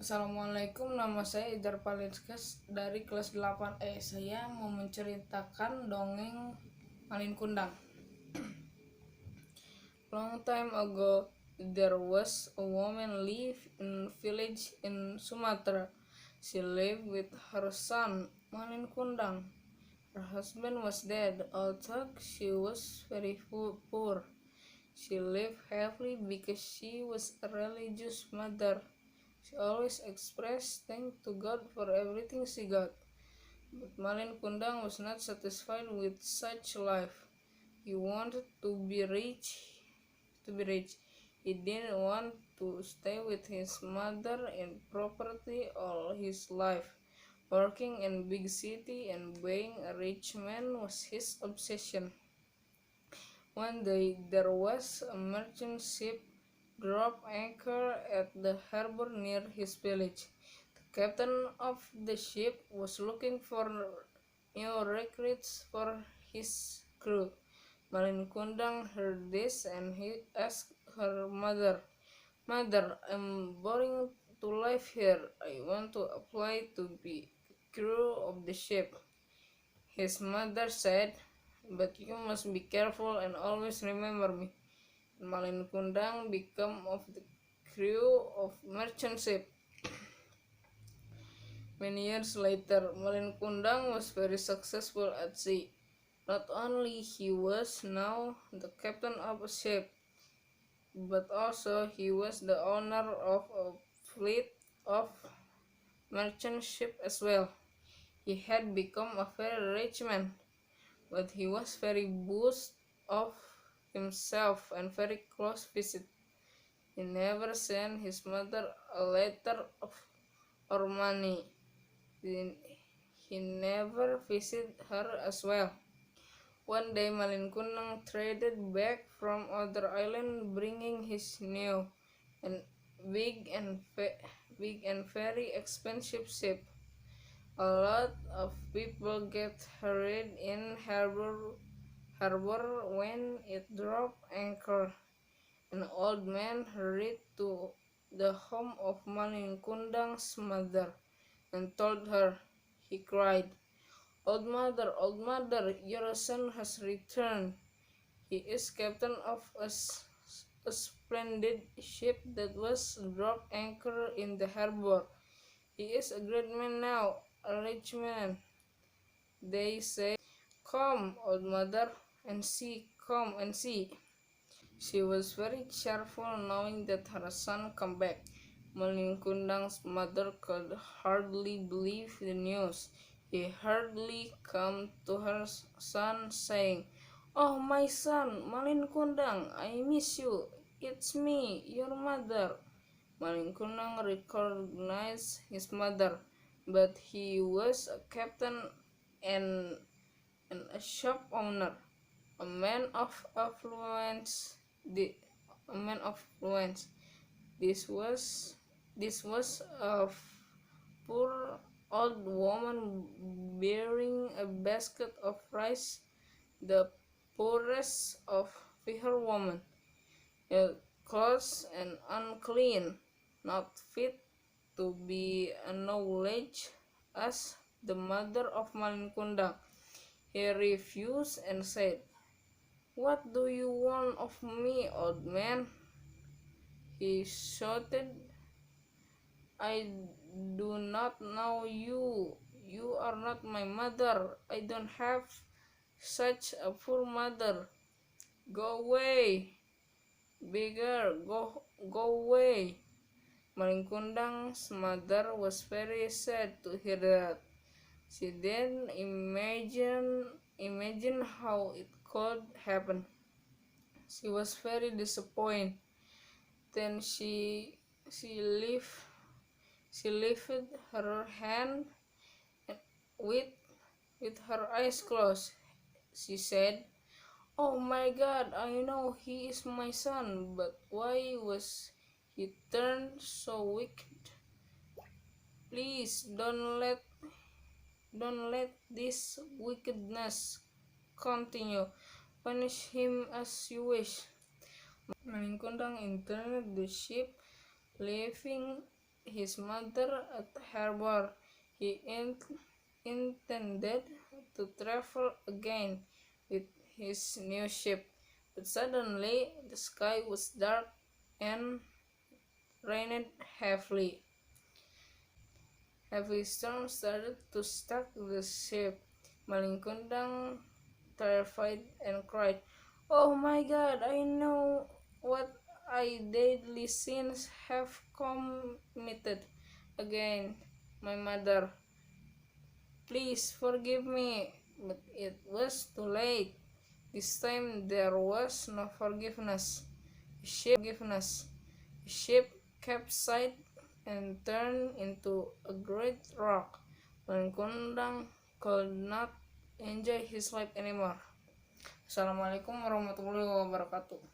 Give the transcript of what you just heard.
Assalamualaikum, nama saya Idar Palinskas dari kelas 8E. Saya mau menceritakan dongeng Malin Kundang. Long time ago, there was a woman live in a village in Sumatra. She lived with her son, Malin Kundang. Her husband was dead, although she was very poor. She lived happily because she was a religious mother. She always expressed thanks to God for everything she got. But Malin Kundang was not satisfied with such life. He wanted to be rich. He didn't want to stay with his mother in property all his life. Working in big city and being a rich man was his obsession. One day there was a merchant ship drop anchor at the harbor near his village. The captain of the ship was looking for new recruits for his crew. Malin Kundang heard this and he asked her mother, "Mother, I'm boring to live here. I want to apply to be crew of the ship." His mother said, "But you must be careful and always remember me." Malin Kundang became of the crew of merchant ship. Many years later, Malin Kundang was very successful at sea. Not only he was now the captain of a ship, but also he was the owner of a fleet of merchant ship as well. He had become a very rich man, but he was very boast of himself and very close visit. He never sent his mother a letter or money. He never visited her as well. One day Malin Kundang traded back from other island bringing his new and big and very expensive ship. A lot of people get hurried in harbor when it dropped anchor. An old man hurried to the home of Malin Kundang's mother and told her. He cried, old mother, your son has returned. He is captain of a splendid ship that was dropped anchor in the harbor. He is a great man now, a rich man." They say, "Come, old mother, and see, come and see." She was very cheerful knowing that her son come back. Malin Kundang's mother could hardly believe the news. He hurriedly came to her son saying, "Oh, my son, Malin Kundang, I miss you. It's me, your mother." Malin Kundang recognized his mother, but he was a captain and a shop owner, a man of affluence. A man of influence. This was a poor old woman bearing a basket of rice, the poorest of her women, ill-clothed and unclean, not fit to be acknowledged as the mother of Malin Kundang. He refused and said, "What do you want of me, old man?" He shouted, "I do not know you. You are not my mother. I don't have such a poor mother. Go away, beggar, go away." Malin Kundang's mother was very sad to hear that. She didn't imagine how it could happen. She was very disappointed. Then she lifted her hand and with her eyes closed. She said, "Oh my God, I know he is my son, but why was he turned so wicked? Please don't let this wickedness continue. Punish him as you wish." Malin Kundang entered the ship, leaving his mother at harbor. He intended to travel again with his new ship, but suddenly the sky was dark and rained heavily. Heavy storms started to struck the ship. Malin Kundang, terrified, and cried, "Oh my God, I know what I deadly sins have committed again, my mother. Please forgive me." But it was too late. This time there was no forgiveness. The ship capsized and turned into a great rock. Malin Kundang could not enjoy his life anymore. Assalamualaikum warahmatullahi wabarakatuh.